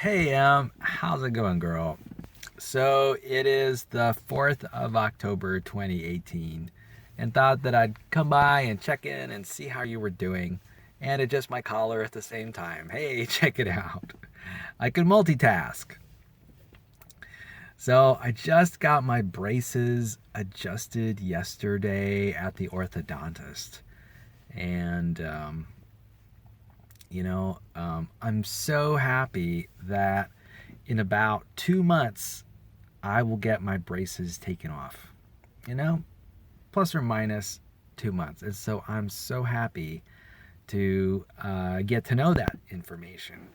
Hey, how's it going, girl? So it is the 4th of October 2018, and thought that I'd come by and check in and see how you were doing and adjust my collar at the same time. Hey, check it out. I can multitask. So I just got my braces adjusted yesterday at the orthodontist, and I'm so happy that in about 2 months, I will get my braces taken off. You know, plus or minus 2 months. And so I'm so happy to get to know that information.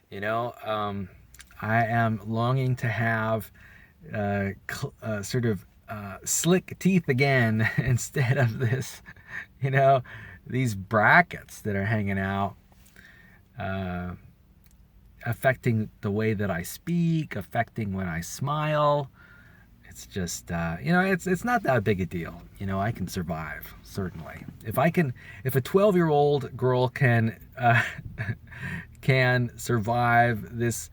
You know, I am longing to have sort of slick teeth again instead of this, you know, these brackets that are hanging out. Uh, Affecting the way that I speak, affecting when I smile. It's just, it's not that big a deal. I can survive, certainly. If a 12-year-old girl can survive this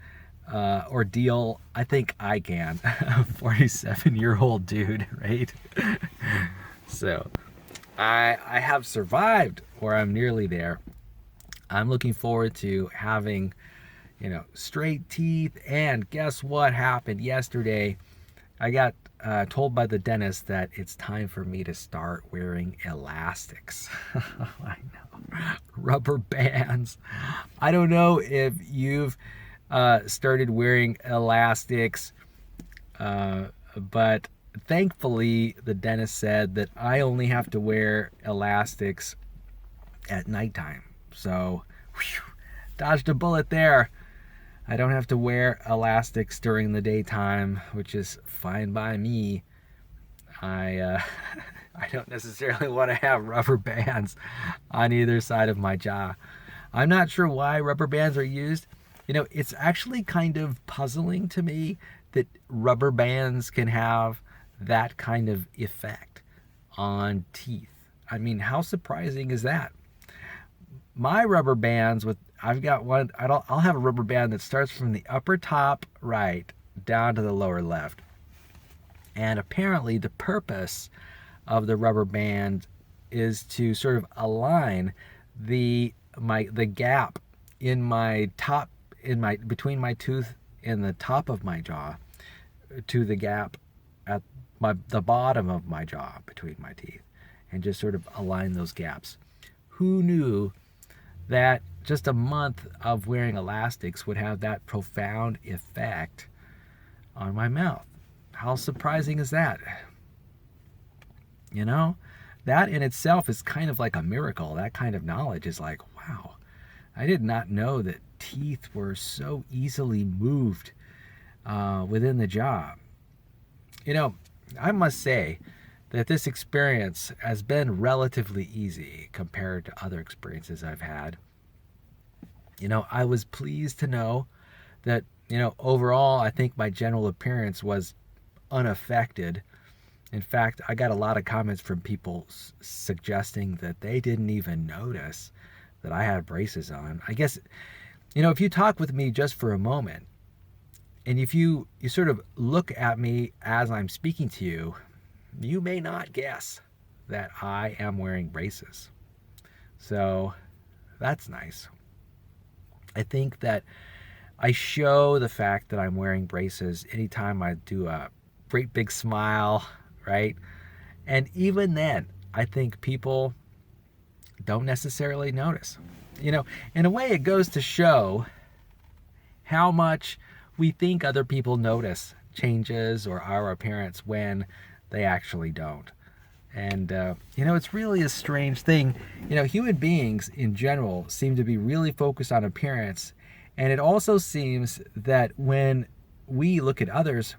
ordeal, I think I can. A 47-year-old dude, right? So I have survived, or I'm nearly there. I'm looking forward to having straight teeth. And guess what happened yesterday? I got told by the dentist that it's time for me to start wearing elastics. I know. Rubber bands. I don't know if you've started wearing elastics, but thankfully, the dentist said that I only have to wear elastics at nighttime. So, whew, dodged a bullet there. I don't have to wear elastics during the daytime, which is fine by me. I I don't necessarily want to have rubber bands on either side of my jaw. I'm not sure why rubber bands are used. It's actually kind of puzzling to me that rubber bands can have that kind of effect on teeth. I mean, how surprising is that? My rubber bands with I've got one. I'll have a rubber band that starts from the upper top right down to the lower left. And apparently, the purpose of the rubber band is to sort of align the gap in my top in my between my tooth and the top of my jaw to the gap at the bottom of my jaw between my teeth, and just sort of align those gaps. Who knew that just a month of wearing elastics would have that profound effect on my mouth? How surprising is that? You know, that in itself is kind of like a miracle. That kind of knowledge is like, wow, I did not know that teeth were so easily moved within the jaw. I must say that this experience has been relatively easy compared to other experiences I've had. I was pleased to know that, overall, I think my general appearance was unaffected. In fact, I got a lot of comments from people suggesting that they didn't even notice that I had braces on. I guess, if you talk with me just for a moment, and if you sort of look at me as I'm speaking to you, you may not guess that I am wearing braces. So that's nice. I think that I show the fact that I'm wearing braces anytime I do a great big smile, right? And even then, I think people don't necessarily notice. In a way, it goes to show how much we think other people notice changes or our appearance when they actually don't. And, it's really a strange thing. Human beings in general seem to be really focused on appearance. And it also seems that when we look at others,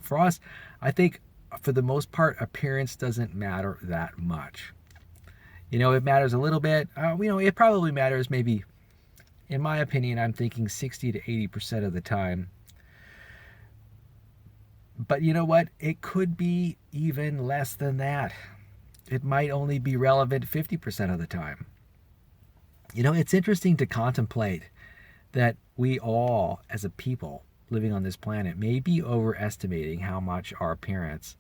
for us, I think for the most part, appearance doesn't matter that much. It matters a little bit. It probably matters maybe, in my opinion, I'm thinking 60 to 80% of the time. But you know what? It could be even less than that. It might only be relevant 50% of the time. It's interesting to contemplate that we all, as a people living on this planet, may be overestimating how much our appearance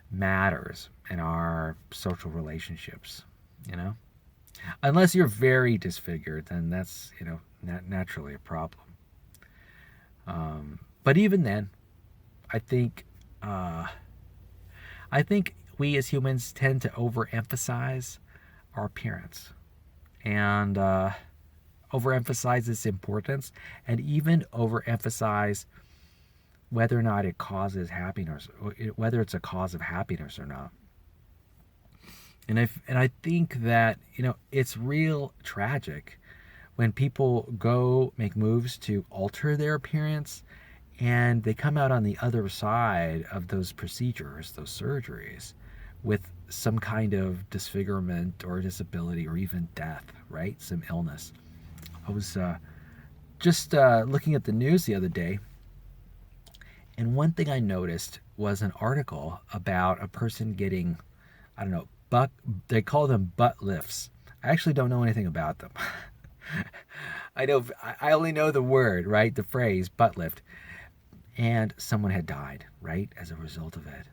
matters in our social relationships, you know? Unless you're very disfigured, then that's, naturally a problem. But even then, I think, I think we as humans tend to overemphasize our appearance and overemphasize its importance, and even overemphasize whether or not it causes happiness, or whether it's a cause of happiness or not. And I think that it's real tragic when people go make moves to alter their appearance, and they come out on the other side of those procedures, those surgeries, with some kind of disfigurement or disability or even death, right? Some illness. I was just looking at the news the other day, and one thing I noticed was an article about a person getting, I don't know, they call them butt lifts. I actually don't know anything about them. I only know the word, right? The phrase butt lift. And someone had died, right, as a result of it.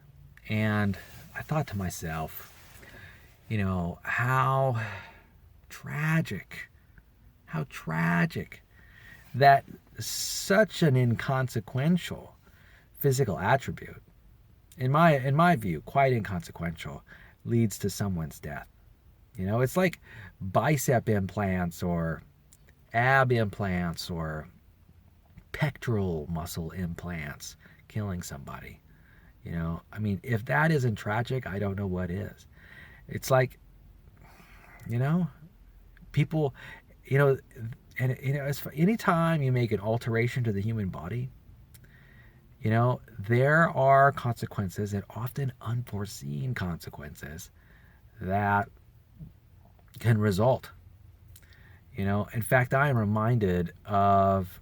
And I thought to myself, how tragic that such an inconsequential physical attribute, in my view, quite inconsequential, leads to someone's death. It's like bicep implants or ab implants or pectoral muscle implants killing somebody. If that isn't tragic, I don't know what is. It's like, people, anytime you make an alteration to the human body, there are consequences, and often unforeseen consequences, that can result. In fact, I am reminded of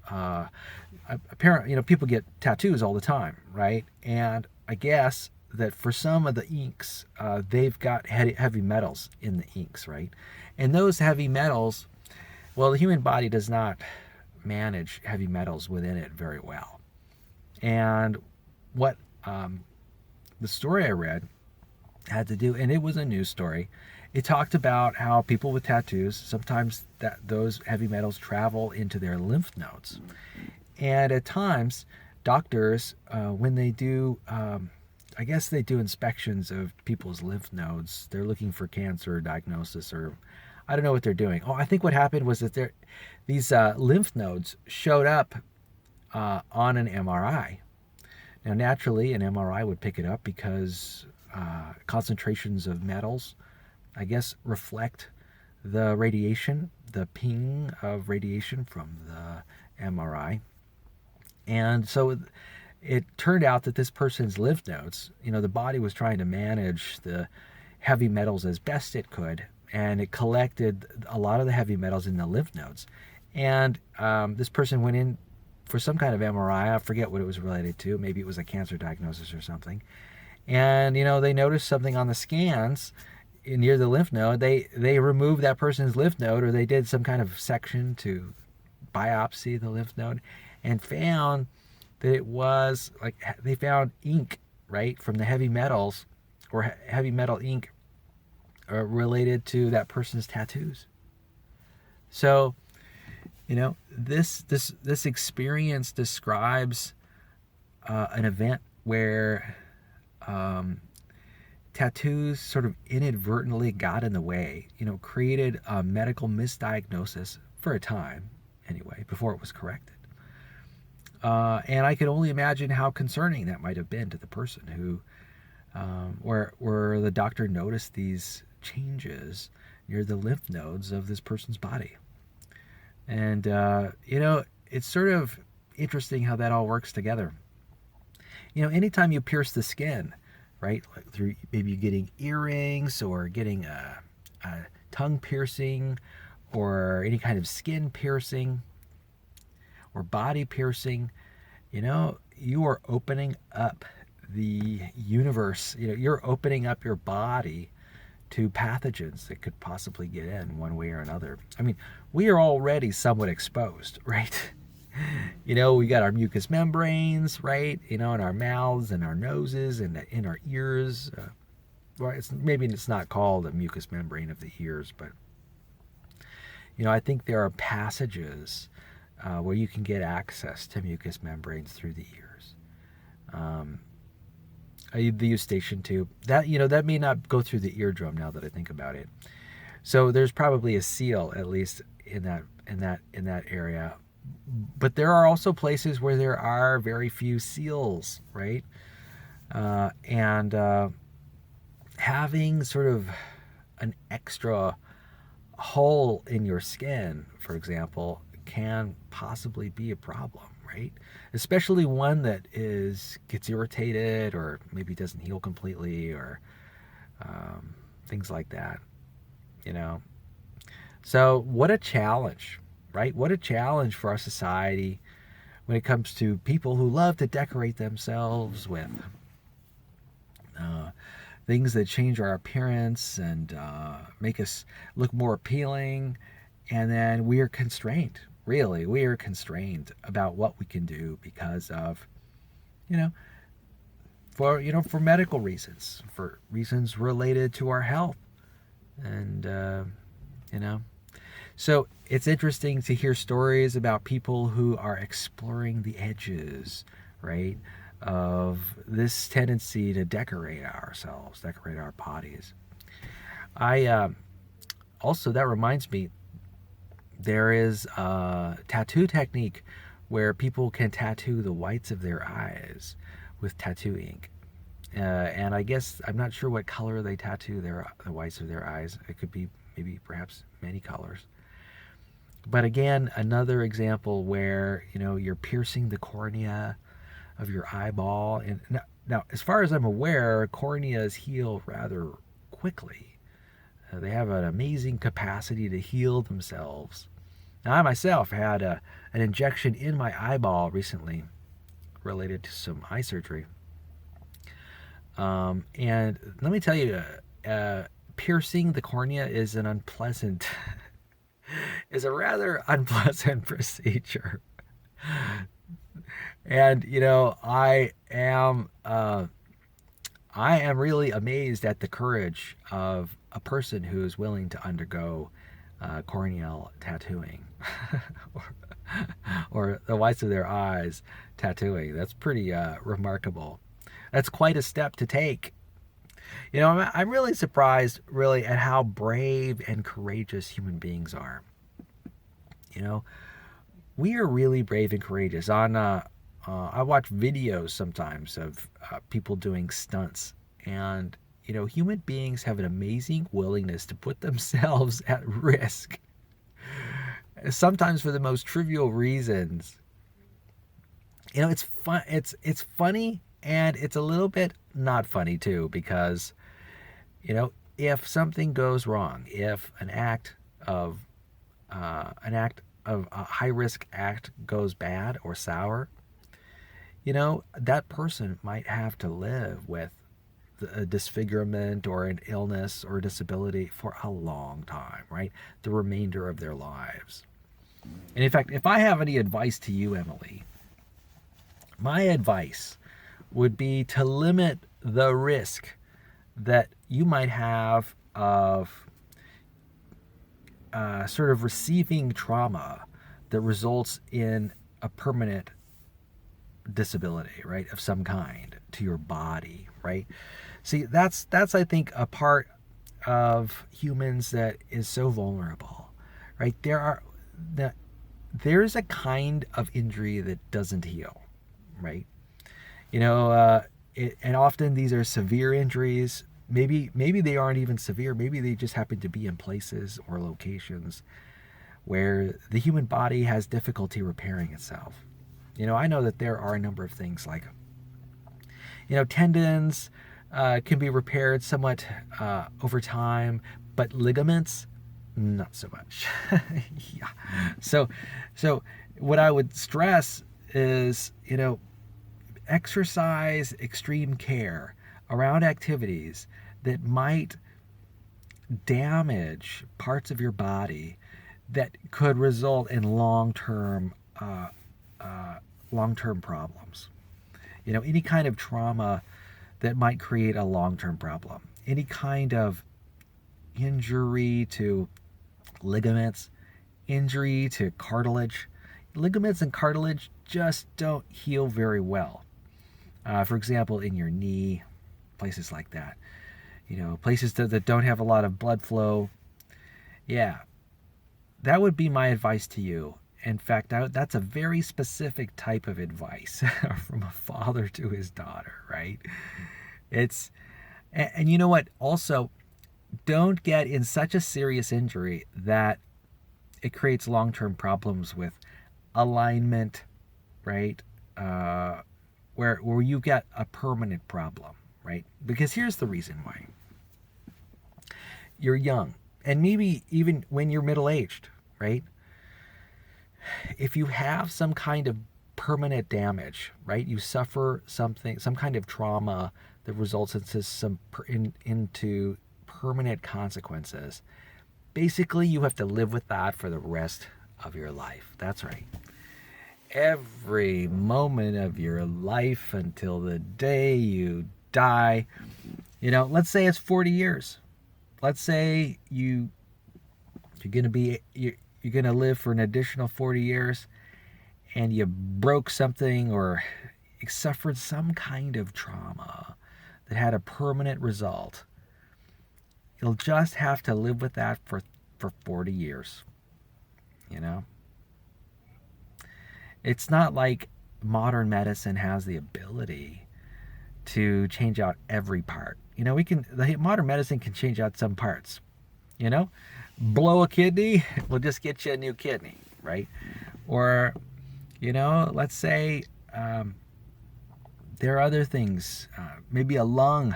apparently, people get tattoos all the time, right? And I guess that for some of the inks, they've got heavy metals in the inks, right? And those heavy metals, well, the human body does not manage heavy metals within it very well. And what the story I read had to do, and it was a news story, it talked about how people with tattoos, sometimes those heavy metals travel into their lymph nodes. And at times, doctors, when they do, I guess they do inspections of people's lymph nodes, they're looking for cancer diagnosis, or I don't know what they're doing. Oh, I think what happened was that these lymph nodes showed up on an MRI. Now, naturally, an MRI would pick it up because concentrations of metals, I guess, reflect the radiation, the ping of radiation from the MRI. And so it turned out that this person's lymph nodes, the body was trying to manage the heavy metals as best it could, and it collected a lot of the heavy metals in the lymph nodes. And this person went in for some kind of MRI. I forget what it was related to. Maybe it was a cancer diagnosis or something. And, they noticed something on the scans near the lymph node. They removed that person's lymph node, or they did some kind of section to biopsy the lymph node, and found that it was like, they found ink, right, from the heavy metals, or heavy metal ink related to that person's tattoos. So, this experience describes an event where tattoos sort of inadvertently got in the way, created a medical misdiagnosis for a time, anyway, before it was corrected. And I could only imagine how concerning that might have been to the person who, where the doctor noticed these changes near the lymph nodes of this person's body. And, it's sort of interesting how that all works together. Anytime you pierce the skin, right, like through maybe getting earrings, or getting a tongue piercing, or any kind of skin piercing, or body piercing, you are opening up the universe. You're opening up your body to pathogens that could possibly get in one way or another. I mean, we are already somewhat exposed, right? We got our mucous membranes, right? In our mouths and our noses and in our ears. Well, maybe it's not called a mucous membrane of the ears, but I think there are passages where you can get access to mucous membranes through the ears. The eustachian tube, that may not go through the eardrum now that I think about it. So there's probably a seal, at least in that area. But there are also places where there are very few seals, right? And having sort of an extra hole in your skin, for example, can possibly be a problem, right? Especially one that gets irritated or maybe doesn't heal completely, or things like that. So what a challenge, right? What a challenge for our society when it comes to people who love to decorate themselves with things that change our appearance and make us look more appealing. And then we are constrained, really. We are constrained about what we can do because of, for medical reasons, for reasons related to our health. And, so it's interesting to hear stories about people who are exploring the edges, right, of this tendency to decorate ourselves, decorate our bodies. Also, that reminds me, there is a tattoo technique where people can tattoo the whites of their eyes with tattoo ink. And I guess, I'm not sure what color they tattoo the whites of their eyes. It could be perhaps many colors. But again, another example where, you're piercing the cornea of your eyeball. And now, as far as I'm aware, corneas heal rather quickly. They have an amazing capacity to heal themselves. Now, I myself had an injection in my eyeball recently related to some eye surgery. And let me tell you, piercing the cornea is an unpleasant, is a rather unpleasant procedure. And I am really amazed at the courage of a person who is willing to undergo corneal tattooing or the whites of their eyes tattooing. That's pretty remarkable. That's quite a step to take. I'm really surprised, really, at how brave and courageous human beings are. We are really brave and courageous. I watch videos sometimes of people doing stunts, and human beings have an amazing willingness to put themselves at risk, sometimes for the most trivial reasons. It's fun. It's funny, and it's a little bit not funny too, because if something goes wrong, if an act of a high risk act goes bad or sour, that person might have to live with a disfigurement or an illness or disability for a long time, right? The remainder of their lives. And in fact, if I have any advice to you, Emily, my advice would be to limit the risk that you might have of sort of receiving trauma that results in a permanent disability, right, of some kind to your body, right? See, that's I think a part of humans that is so vulnerable, right? There's a kind of injury that doesn't heal, right? And often these are severe injuries. Maybe they aren't even severe. Maybe they just happen to be in places or locations where the human body has difficulty repairing itself. I know that there are a number of things like, tendons can be repaired somewhat over time, but ligaments, not so much. Yeah. So what I would stress is, exercise extreme care around activities that might damage parts of your body that could result in long-term long-term problems. Any kind of trauma that might create a long-term problem. Any kind of injury to ligaments, injury to cartilage. Ligaments and cartilage just don't heal very well. For example, in your knee, places like that. Places that don't have a lot of blood flow. Yeah, that would be my advice to you. In fact, that's a very specific type of advice from a father to his daughter, right? And you know what? Also, don't get in such a serious injury that it creates long-term problems with alignment, right? Where you get a permanent problem, right? Because here's the reason why. You're young, and maybe even when you're middle-aged, right? If you have some kind of permanent damage, right? You suffer some kind of trauma that results into permanent consequences. Basically, you have to live with that for the rest of your life. That's right. Every moment of your life until the day you die. Let's say it's 40 years. Let's say you're going to live for an additional 40 years, and you broke something or suffered some kind of trauma that had a permanent result. You'll just have to live with that for 40 years. It's not like modern medicine has the ability to change out every part. The modern medicine can change out some parts. Blow a kidney, we'll just get you a new kidney, right? Or, let's say there are other things, maybe a lung.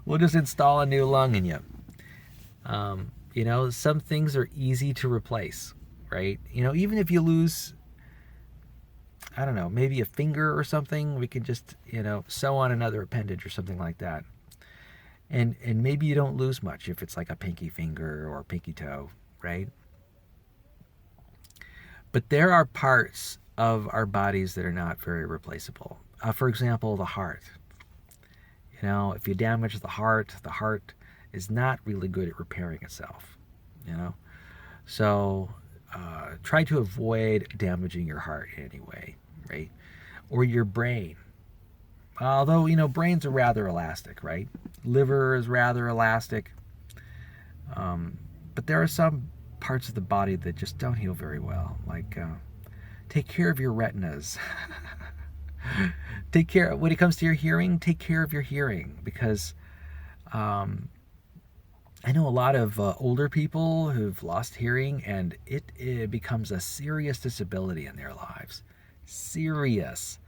We'll just install a new lung in you. Some things are easy to replace, right? Even if you lose, I don't know, maybe a finger or something, we can just, sew on another appendage or something like that. And maybe you don't lose much if it's like a pinky finger or a pinky toe, right? But there are parts of our bodies that are not very replaceable. For example, the heart. If you damage the heart is not really good at repairing itself. So try to avoid damaging your heart in any way, right? Or your brain. Although, brains are rather elastic, right? Liver is rather elastic. But there are some parts of the body that just don't heal very well. Like, take care of your retinas. When it comes to your hearing, take care of your hearing. Because I know a lot of older people who've lost hearing, and it becomes a serious disability in their lives. Serious.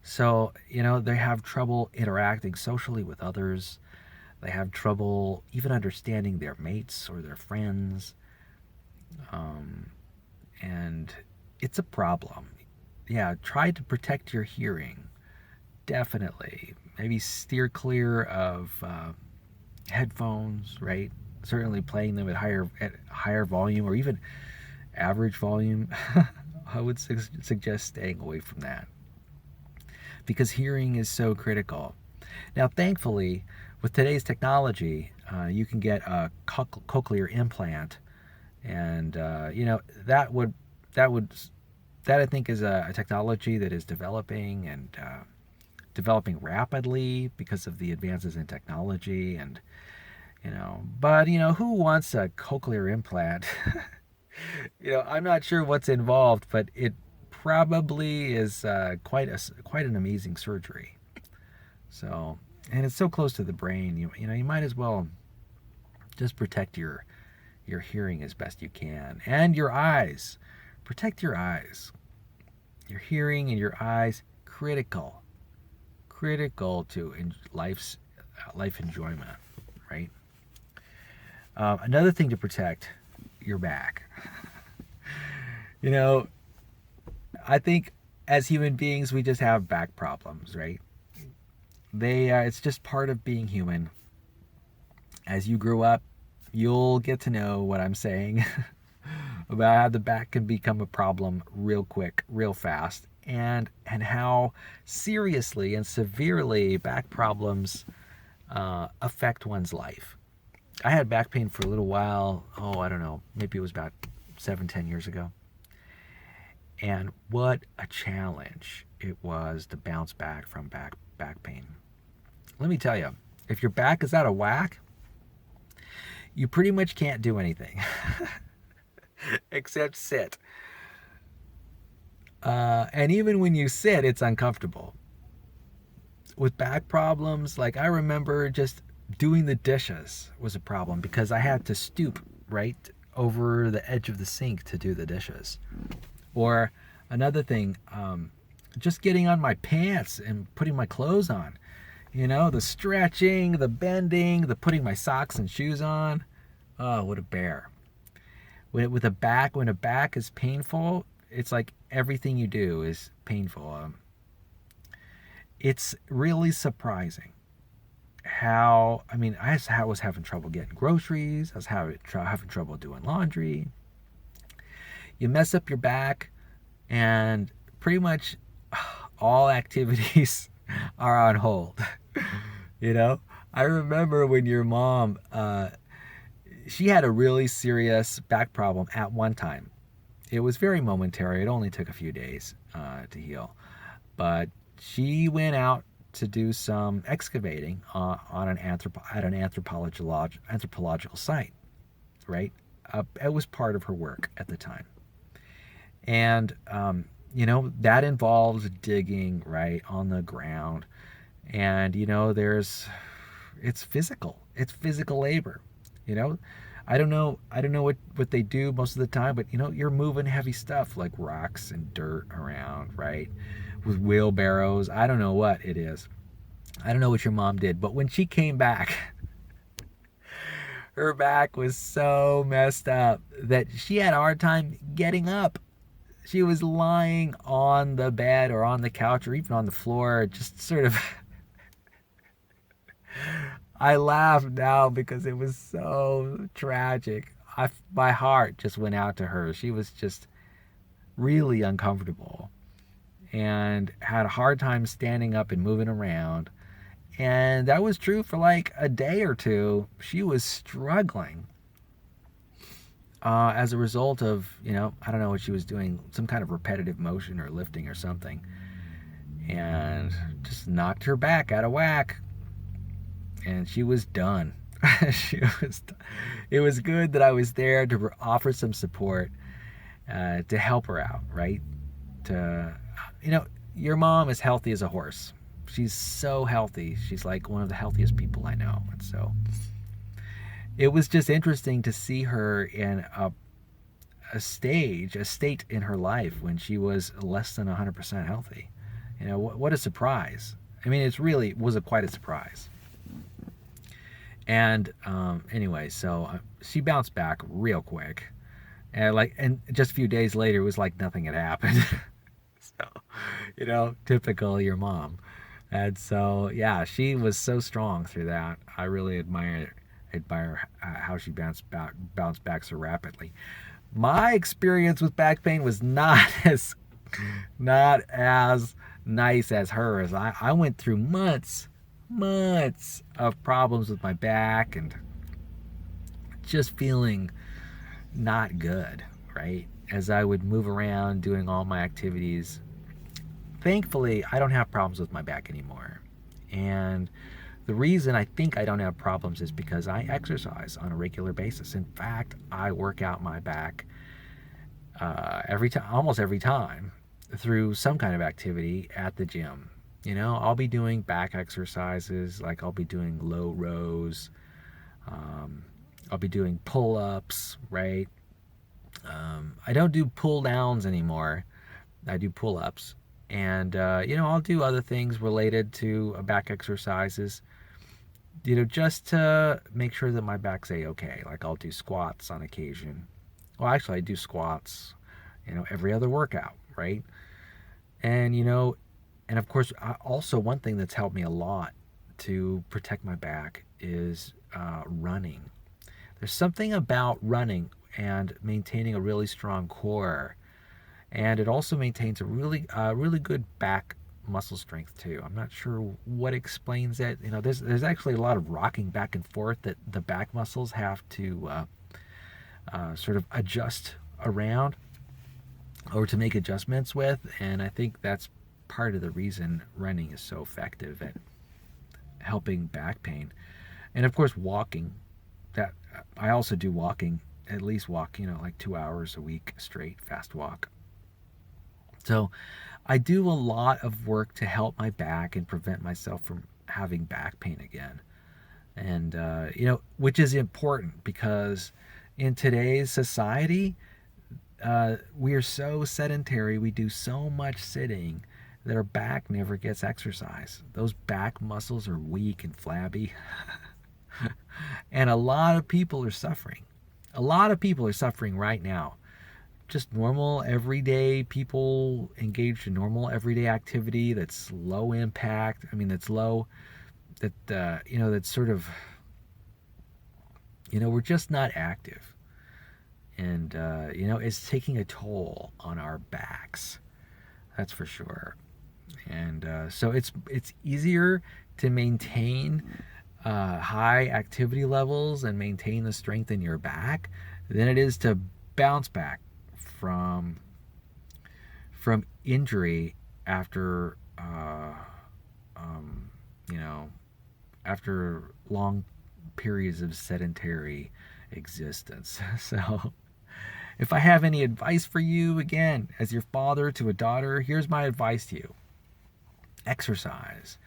So, they have trouble interacting socially with others. They have trouble even understanding their mates or their friends. And it's a problem. Yeah, try to protect your hearing. Definitely. Maybe steer clear of headphones, right? Certainly playing them at higher volume, or even average volume. I would suggest staying away from that, because hearing is so critical. Now, thankfully, with today's technology, you can get a cochlear implant, and that I think is a technology that is developing, and developing rapidly because of the advances in technology. And but who wants a cochlear implant? I'm not sure what's involved, but it probably is quite an amazing surgery. So, and it's so close to the brain. You might as well just protect your hearing as best you can, and your eyes. Protect your eyes. Your hearing and your eyes, critical to life enjoyment, right? Another thing to protect, your back. I think as human beings, we just have back problems, right? It's just part of being human. As you grow up, you'll get to know what I'm saying. about how the back can become a problem real quick, real fast, and how seriously and severely back problems affect one's life. I had back pain for a little while. Oh, I don't know. Maybe it was about 7, 10 years ago. And what a challenge it was to bounce back from back pain. Let me tell you, if your back is out of whack, you pretty much can't do anything except sit. And even when you sit, it's uncomfortable. With back problems, like I remember just doing the dishes was a problem because I had to stoop right over the edge of the sink to do the dishes. Or another thing, just getting on my pants and putting my clothes on. You know, the stretching, the bending, the putting my socks and shoes on. Oh, what a bear. With a back, when a back is painful, it's like everything you do is painful. It's really surprising how, I mean, I was having trouble getting groceries. I was having trouble doing laundry. You mess up your back, and pretty much all activities are on hold. You know, I remember when your mom, she had a really serious back problem at one time. It was very momentary. It only took a few days to heal. But she went out to do some excavating at an anthropological site, right? It was part of her work at the time. And, you know, that involves digging, right, on the ground. And, you know, it's physical. It's physical labor, you know. I don't know what they do most of the time, but, you know, you're moving heavy stuff like rocks and dirt around, right, with wheelbarrows. I don't know what it is. I don't know what your mom did, but when she came back, her back was so messed up that she had a hard time getting up. She was lying on the bed or on the couch or even on the floor, just sort of. I laugh now because it was so tragic. My heart just went out to her. She was just really uncomfortable and had a hard time standing up and moving around. And that was true for like a day or two. She was struggling as a result of, you know, I don't know what she was doing, some kind of repetitive motion or lifting or something. And just knocked her back out of whack. And she was done. It was good that I was there to offer some support, to help her out, right? You know, your mom is healthy as a horse. She's so healthy. She's like one of the healthiest people I know. And so it was just interesting to see her in a state in her life when she was less than 100% healthy. You know, what a surprise. I mean, it was quite a surprise. And anyway, so she bounced back real quick, and just a few days later, it was like nothing had happened. So, you know, typical your mom. And so, yeah, she was so strong through that. I really admire how she bounced back so rapidly. My experience with back pain was not as nice as hers. I went through months of problems with my back and just feeling not good, right? As I would move around doing all my activities. Thankfully, I don't have problems with my back anymore. And the reason I think I don't have problems is because I exercise on a regular basis. In fact, I work out my back almost every time through some kind of activity at the gym. You know, I'll be doing back exercises, like I'll be doing low rows. I'll be doing pull-ups, right? I don't do pull-downs anymore. I do pull-ups. And, you know, I'll do other things related to back exercises, you know, just to make sure that my back's A-okay. Like I'll do squats on occasion. Well, actually, I do squats, you know, every other workout, right? And, you know, and of course, also one thing that's helped me a lot to protect my back is running. There's something about running. and maintaining a really strong core. And it also maintains a really good back muscle strength too. I'm not sure what explains it. There's actually a lot of rocking back and forth that the back muscles have to sort of adjust around, or to make adjustments with, and I think that's part of the reason running is so effective at helping back pain. And of course, walking. That I also do walking, at least walk, like 2 hours a week straight, fast walk. So I do a lot of work to help my back and prevent myself from having back pain again. And, which is important because in today's society, we are so sedentary. We do so much sitting that our back never gets exercise. Those back muscles are weak and flabby. And a lot of people are suffering. A lot of people are suffering right now. Just normal, everyday people engaged in normal, everyday activity that's low impact. I mean, that's low, that's sort of, we're just not active. And, it's taking a toll on our backs. That's for sure. And so it's easier to maintain high activity levels and maintain the strength in your back than it is to bounce back from injury after after long periods of sedentary existence. So if I have any advice for you, again, as your father to a daughter, here's my advice to you. Exercise.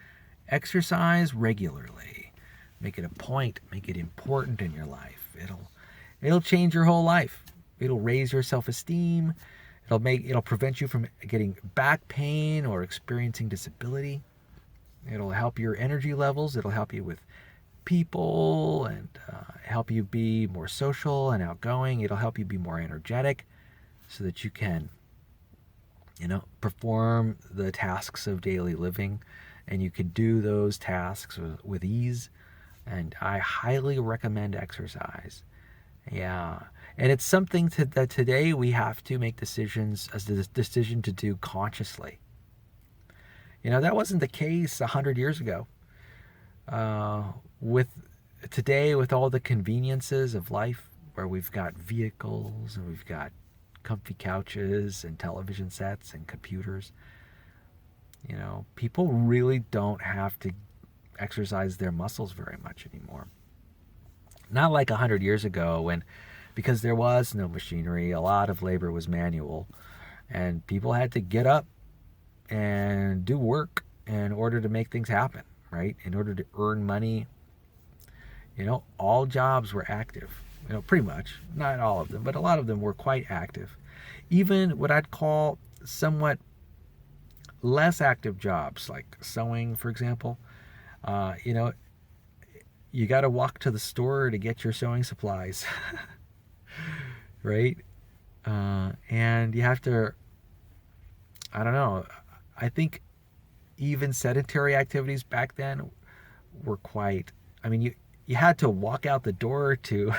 Exercise regularly. Make it a point. Make it important in your life. It'll change your whole life. It'll raise your self-esteem. It'll prevent you from getting back pain or experiencing disability. It'll help your energy levels. It'll help you with people and help you be more social and outgoing. It'll help you be more energetic so that you can, perform the tasks of daily living, and you can do those tasks with ease. And I highly recommend exercise. Yeah. And it's something that today we have to make decisions, as the decision to do consciously. That wasn't the case 100 years ago. With all the conveniences of life, where we've got vehicles and we've got comfy couches and television sets and computers, people really don't have to exercise their muscles very much anymore. Not like 100 years ago, because there was no machinery, a lot of labor was manual, and people had to get up and do work in order to make things happen, right? In order to earn money. All jobs were active, pretty much. Not all of them, but a lot of them were quite active. Even what I'd call somewhat less active jobs, like sewing, for example. You got to walk to the store to get your sewing supplies, right? And you have to, I don't know, I think even sedentary activities back then were quite, you had to walk out the door to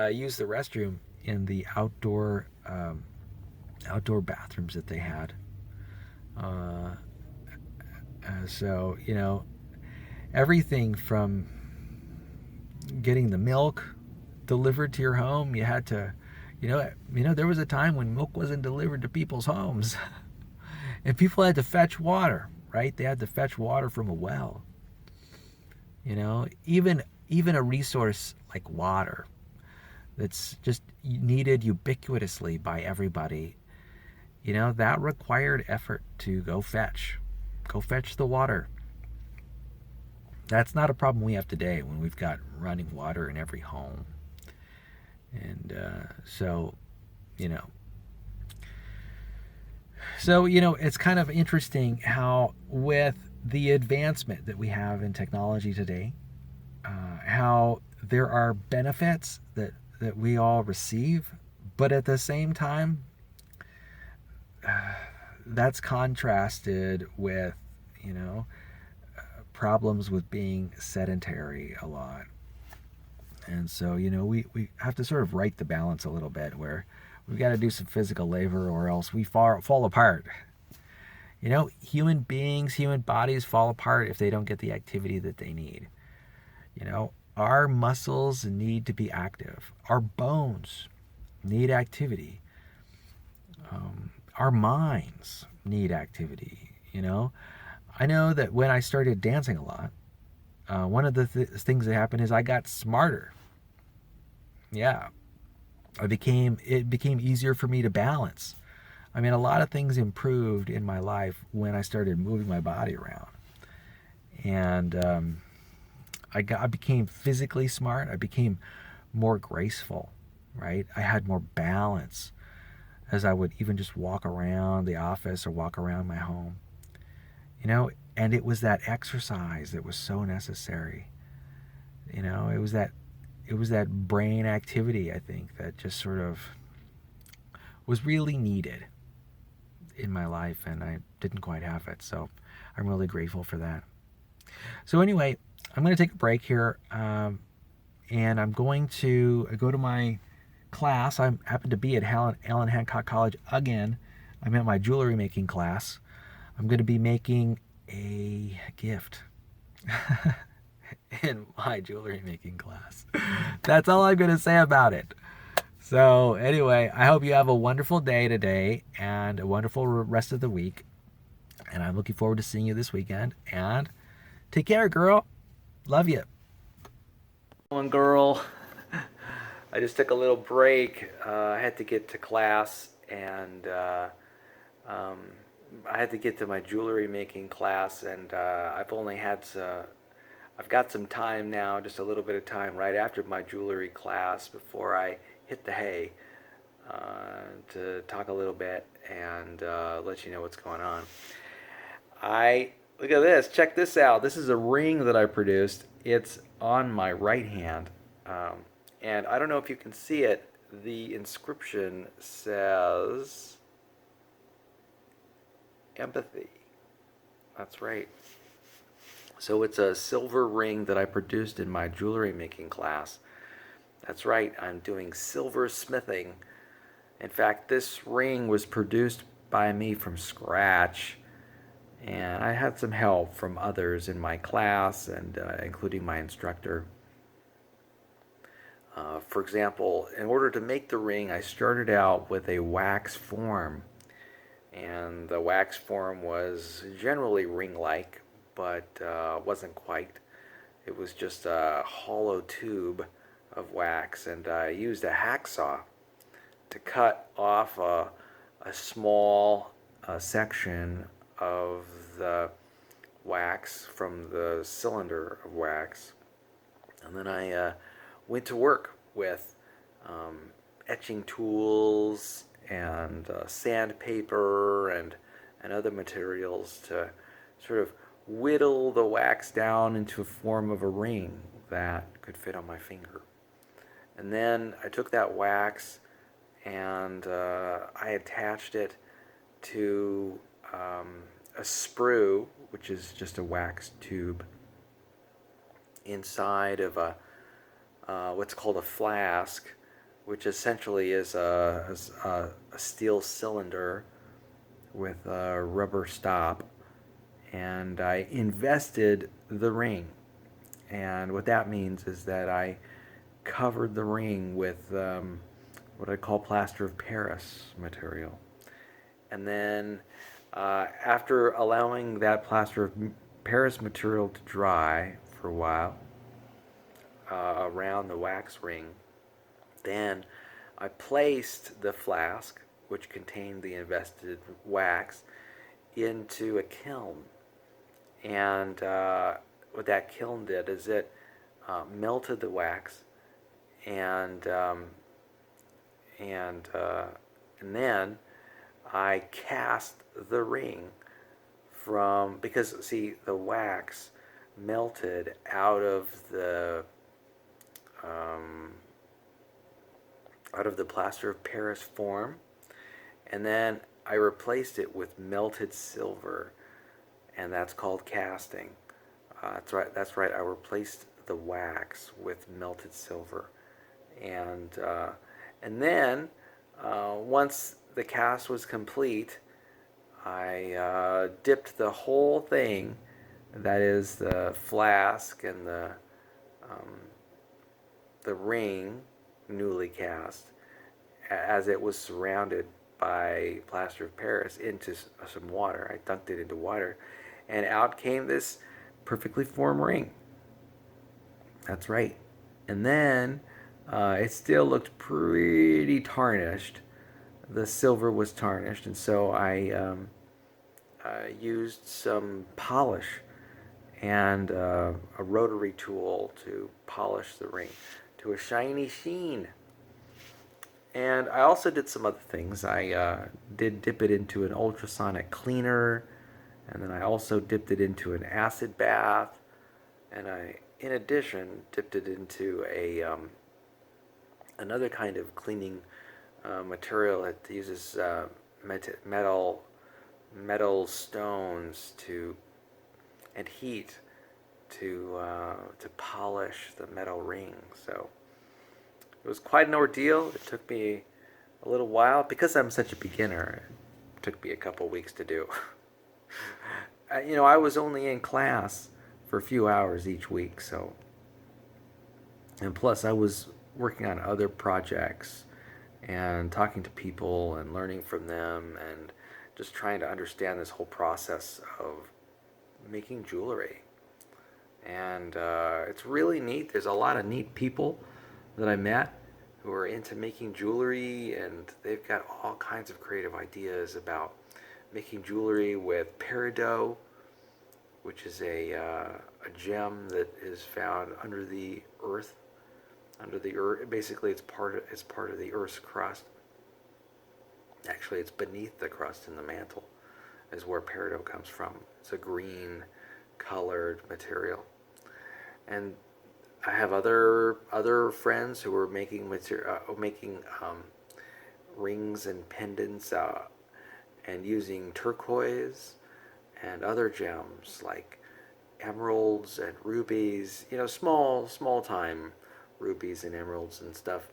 use the restroom in the outdoor bathrooms that they had. So, everything from getting the milk delivered to your home, you had to, there was a time when milk wasn't delivered to people's homes. And people had to fetch water, right? They had to fetch water from a well. Even a resource like water that's just needed ubiquitously by everybody, that required effort to go fetch the water. That's not a problem we have today when we've got running water in every home. And so it's kind of interesting how, with the advancement that we have in technology today, how there are benefits that we all receive, but at the same time, that's contrasted with, problems with being sedentary a lot. And so, we have to sort of right the balance a little bit where we've got to do some physical labor or else we fall apart. Human beings, human bodies fall apart if they don't get the activity that they need. Our muscles need to be active. Our bones need activity. Our minds need activity. I know that when I started dancing a lot, one of the things that happened is I got smarter. Yeah, it became easier for me to balance. I mean, a lot of things improved in my life when I started moving my body around, and I became physically smart. I became more graceful, right? I had more balance as I would even just walk around the office or walk around my home. And it was that exercise that was so necessary. It was that brain activity, I think, that just sort of was really needed in my life, and I didn't quite have it. So I'm really grateful for that. So anyway, I'm going to take a break here, and I'm going to go to my class. I happen to be at Allen Hancock College again. I'm at my jewelry making class. I'm going to be making a gift in my jewelry making class. That's all I'm going to say about it. So anyway, I hope you have a wonderful day today and a wonderful rest of the week. And I'm looking forward to seeing you this weekend. And take care, girl. Love you. One girl. I just took a little break. I had to get to class, and um, I had to get to my jewelry making class, and I've got some time now, just a little bit of time right after my jewelry class before I hit the hay, to talk a little bit and let you know what's going on. Look at this. Check this out. This is a ring that I produced. It's on my right hand, and I don't know if you can see it. The inscription says empathy. That's right. So it's a silver ring that I produced in my jewelry making class. That's right, I'm doing silver smithing. In fact, this ring was produced by me from scratch, and I had some help from others in my class, and including my instructor. For example, in order to make the ring, I started out with a wax form, and the wax form was generally ring-like, but wasn't quite. It was just a hollow tube of wax, and I used a hacksaw to cut off a small section of the wax from the cylinder of wax. And then I went to work with etching tools and sandpaper and other materials to sort of whittle the wax down into a form of a ring that could fit on my finger. And then I took that wax and I attached it to a sprue, which is just a wax tube, inside of a what's called a flask, which essentially is a steel cylinder with a rubber stop. And I invested the ring. And what that means is that I covered the ring with what I call plaster of Paris material. And then after allowing that plaster of Paris material to dry for a while around the wax ring, then I placed the flask, which contained the invested wax, into a kiln. And what that kiln did is it melted the wax, and then I cast the ring because see, the wax melted out of the plaster of Paris form, and then I replaced it with melted silver, and that's called casting. That's right. I replaced the wax with melted silver, and then once the cast was complete, I dipped the whole thing, that is the flask and um, the ring, newly cast, as it was surrounded by plaster of Paris, into some water. I dunked it into water, and out came this perfectly formed ring. That's right. And then it still looked pretty tarnished. The silver was tarnished, and so I used some polish and a rotary tool to polish the ring to a shiny sheen. And I also did some other things. I did dip it into an ultrasonic cleaner, and then I also dipped it into an acid bath, and I, in addition, dipped it into a another kind of cleaning material that uses metal stones to and heat to polish the metal ring. So it was quite an ordeal. It took me a little while because I'm such a beginner. It took me a couple weeks to do. I was only in class for a few hours each week, so, and plus I was working on other projects and talking to people and learning from them and just trying to understand this whole process of making jewelry. And it's really neat. There's a lot of neat people that I met who are into making jewelry, and they've got all kinds of creative ideas about making jewelry with peridot, which is a gem that is found under the earth. Under the earth, basically, it's part of the Earth's crust. Actually, it's beneath the crust in the mantle, is where peridot comes from. It's a green colored material, and I have other friends who are making rings and pendants and using turquoise and other gems like emeralds and rubies. Small time rubies and emeralds and stuff.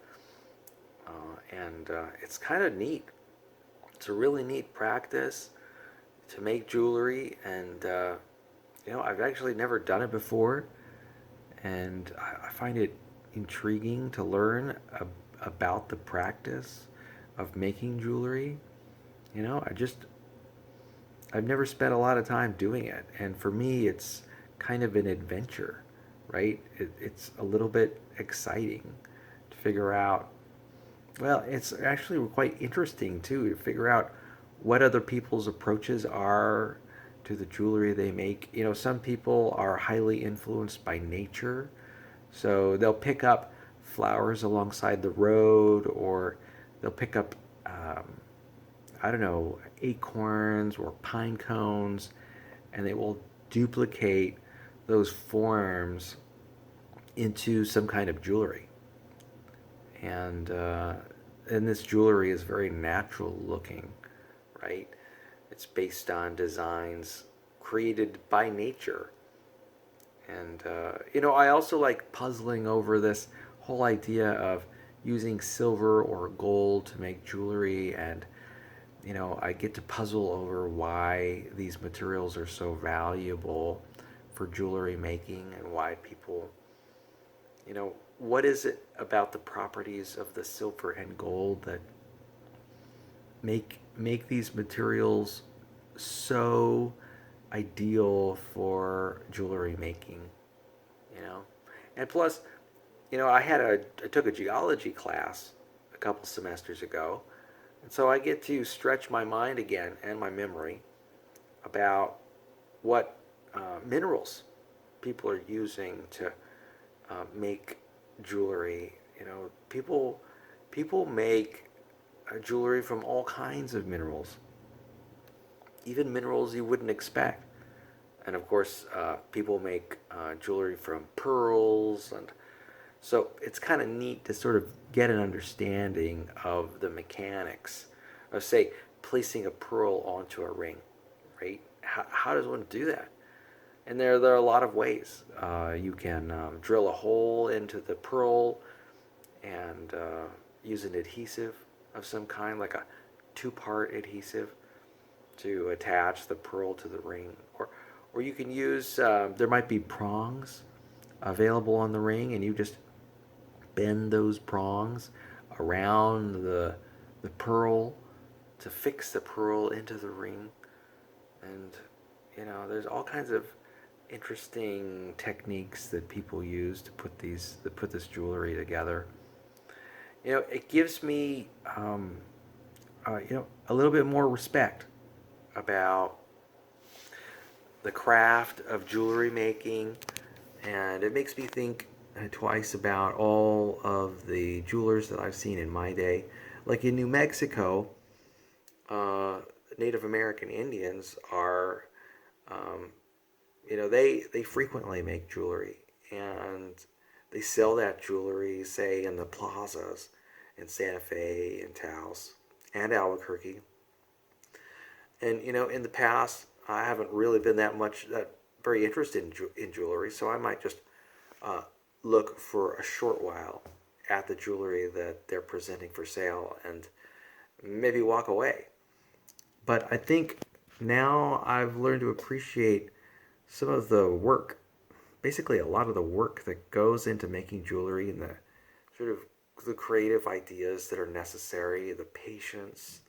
And it's kind of neat. It's a really neat practice to make jewelry, and I've actually never done it before, and I find it intriguing to learn about the practice of making jewelry. I've never spent a lot of time doing it, and for me, it's kind of an adventure, right? It's a little bit exciting to figure out. Well, it's actually quite interesting too to figure out what other people's approaches are to the jewelry they make. Some people are highly influenced by nature, so they'll pick up flowers alongside the road, or they'll pick up, I don't know, acorns or pine cones, and they will duplicate those forms into some kind of jewelry. And this jewelry is very natural looking, right? It's based on designs created by nature. And I also like puzzling over this whole idea of using silver or gold to make jewelry, and I get to puzzle over why these materials are so valuable for jewelry making, and why people, what is it about the properties of the silver and gold that make these materials so ideal for jewelry making, you know? And plus, I took a geology class a couple semesters ago, and so I get to stretch my mind again and my memory about what minerals people are using to make jewelry. People make jewelry from all kinds of minerals, even minerals you wouldn't expect. And of course, people make jewelry from pearls, and so it's kind of neat to sort of get an understanding of the mechanics of, say, placing a pearl onto a ring, right? How does one do that? And there are a lot of ways. You can drill a hole into the pearl and use an adhesive of some kind, like a two-part adhesive, to attach the pearl to the ring. Or you can use, there might be prongs available on the ring, and you just bend those prongs around the pearl to fix the pearl into the ring. And there's all kinds of interesting techniques that people use to put this jewelry together. It gives me a little bit more respect about the craft of jewelry making, and it makes me think twice about all of the jewelers that I've seen in my day. Like in New Mexico, Native American Indians are, they frequently make jewelry, and they sell that jewelry, say, in the plazas in Santa Fe and Taos and Albuquerque. And in the past, I haven't really been that very interested in jewelry, so I might just uh, look for a short while at the jewelry that they're presenting for sale and maybe walk away. But I think now I've learned to appreciate some of the work, basically a lot of the work that goes into making jewelry, and the sort of the creative ideas that are necessary, the patience,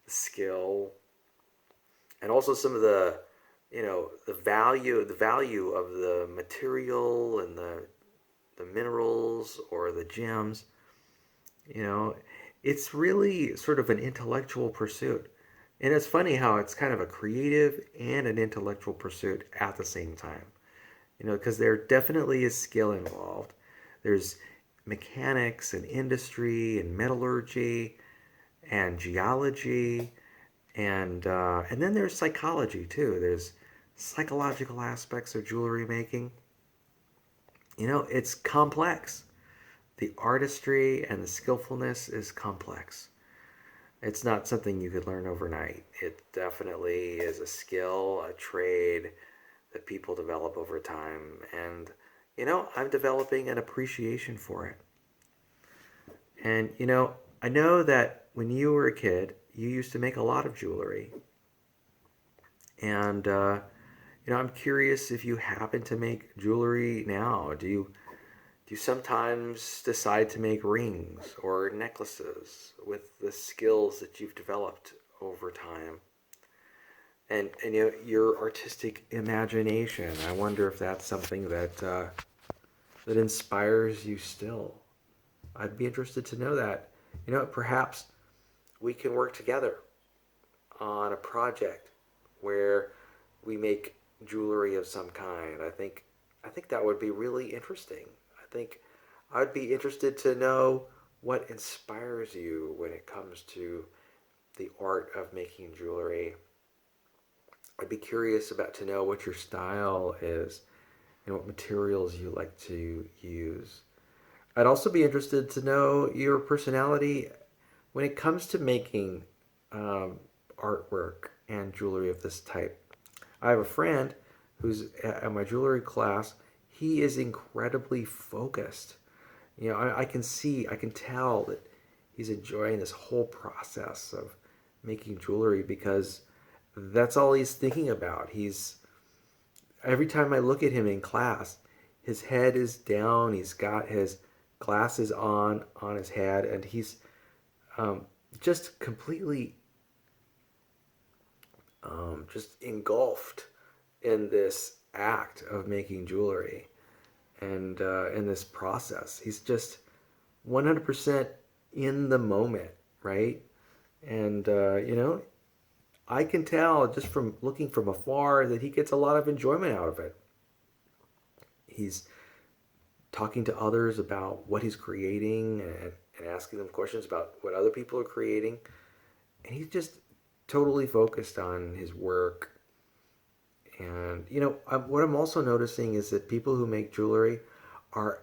the skill, and also some of the the value of the material and the minerals or the gems. you know it's really sort of an intellectual pursuit, and it's funny how it's kind of a creative and an intellectual pursuit at the same time. Because there definitely is skill involved. There's mechanics and industry and metallurgy and geology, and then there's psychology too. There's psychological aspects of jewelry making. It's complex. The artistry and the skillfulness is complex. It's not something you could learn overnight. It definitely is a skill, a trade that people develop over time. And, I'm developing an appreciation for it. And, I know that when you were a kid, you used to make a lot of jewelry. And, I'm curious if you happen to make jewelry now. Do you sometimes decide to make rings or necklaces with the skills that you've developed over time? And your artistic imagination. I wonder if that's something that inspires you still. I'd be interested to know that. Perhaps we can work together on a project where we make jewelry of some kind. I think that would be really interesting. I think I'd be interested to know what inspires you when it comes to the art of making jewelry. I'd be curious about to know what your style is and what materials you like to use. I'd also be interested to know your personality when it comes to making um, artwork and jewelry of this type. I have a friend who's at my jewelry class. He is incredibly focused. I can tell that he's enjoying this whole process of making jewelry because that's all he's thinking about. Every time I look at him in class, his head is down. He's got his glasses on his head, and he's um, just completely just engulfed in this act of making jewelry, and in this process. He's just 100% in the moment, right? And I can tell just from looking from afar that he gets a lot of enjoyment out of it. He's talking to others about what he's creating, and asking them questions about what other people are creating. And he's just totally focused on his work. And, what I'm also noticing is that people who make jewelry are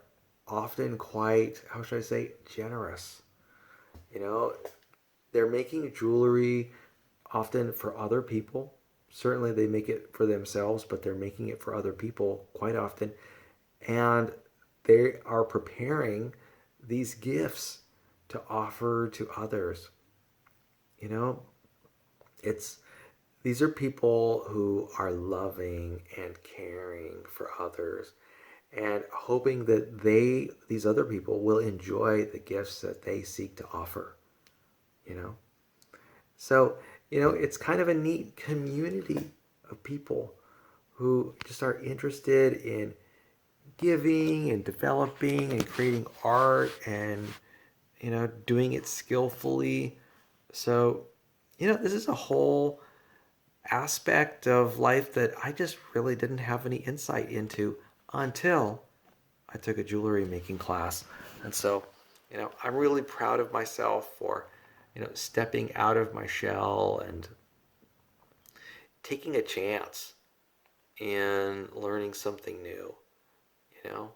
often quite, how should I say, generous. You know, they're making jewelry often for other people, Certainly they make it for themselves, but they're making it for other people quite often. And they are preparing these gifts to offer to others. You know, it's these are people who are loving and caring for others and hoping that these other people will enjoy the gifts that they seek to offer, you know. So, it's kind of a neat community of people who just are interested in giving and developing and creating art and doing it skillfully. So, this is a whole aspect of life that I just really didn't have any insight into until I took a jewelry making class. And so, I'm really proud of myself for, stepping out of my shell and taking a chance in learning something new. You know,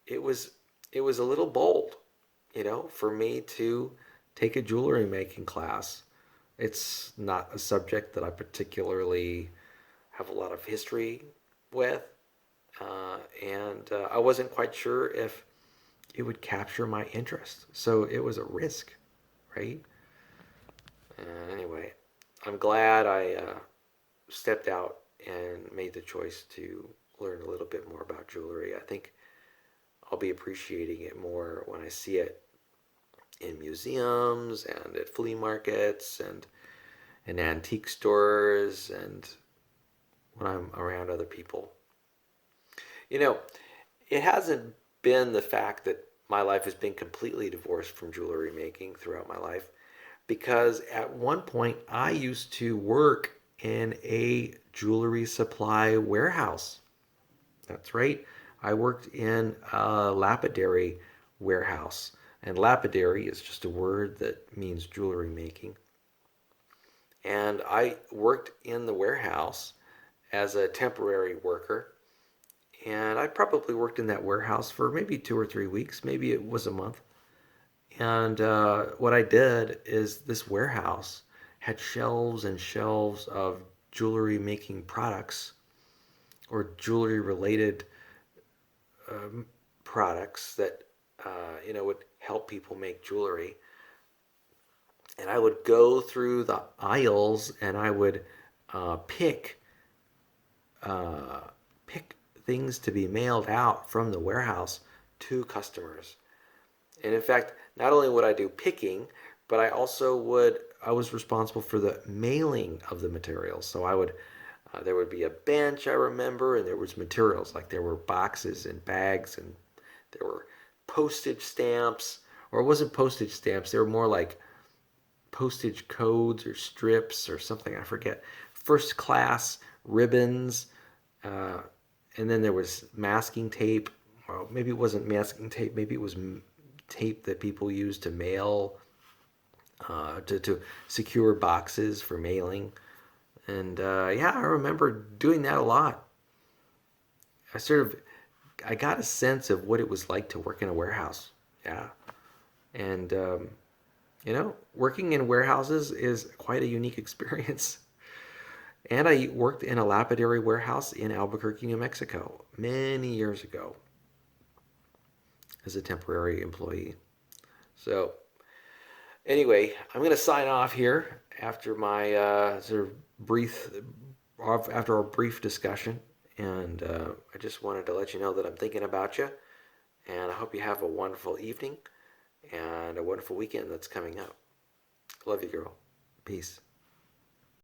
it was it was a little bold, for me to take a jewelry making class. It's not a subject that I particularly have a lot of history with, and I wasn't quite sure if it would capture my interest. So it was a risk, right? Anyway, I'm glad I stepped out and made the choice to learn a little bit more about jewelry. I think I'll be appreciating it more when I see it in museums and at flea markets and in antique stores and when I'm around other people. You know, it hasn't been the fact that my life has been completely divorced from jewelry making throughout my life, because at one point I used to work in a jewelry supply warehouse. That's right. I worked in a lapidary warehouse. And lapidary is just a word that means jewelry making. And I worked in the warehouse as a temporary worker. And I probably worked in that warehouse for maybe 2 or 3 weeks. Maybe it was a month. And what I did is this warehouse had shelves and shelves of jewelry making products or jewelry related um, products that would help people make jewelry. And I would go through the aisles and I would pick uh, pick things to be mailed out from the warehouse to customers. And in fact, not only would I do picking, but I was responsible for the mailing of the materials. So there would be a bench, I remember, and there was materials, like there were boxes and bags, and there were postage stamps, or it wasn't postage stamps, they were more like postage codes or strips or something, I forget. First class ribbons, uh, and then there was masking tape. Well, maybe it wasn't masking tape, maybe it was tape that people used to mail, to secure boxes for mailing. And yeah, I remember doing that a lot. I sort of I got a sense of what it was like to work in a warehouse. Yeah, and working in warehouses is quite a unique experience. And I worked in a lapidary warehouse in Albuquerque, New Mexico, many years ago as a temporary employee. So anyway, I'm going to sign off here after my sort of after our brief discussion, and I just wanted to let you know that I'm thinking about you, and I hope you have a wonderful evening and a wonderful weekend that's coming up. Love you, girl. Peace.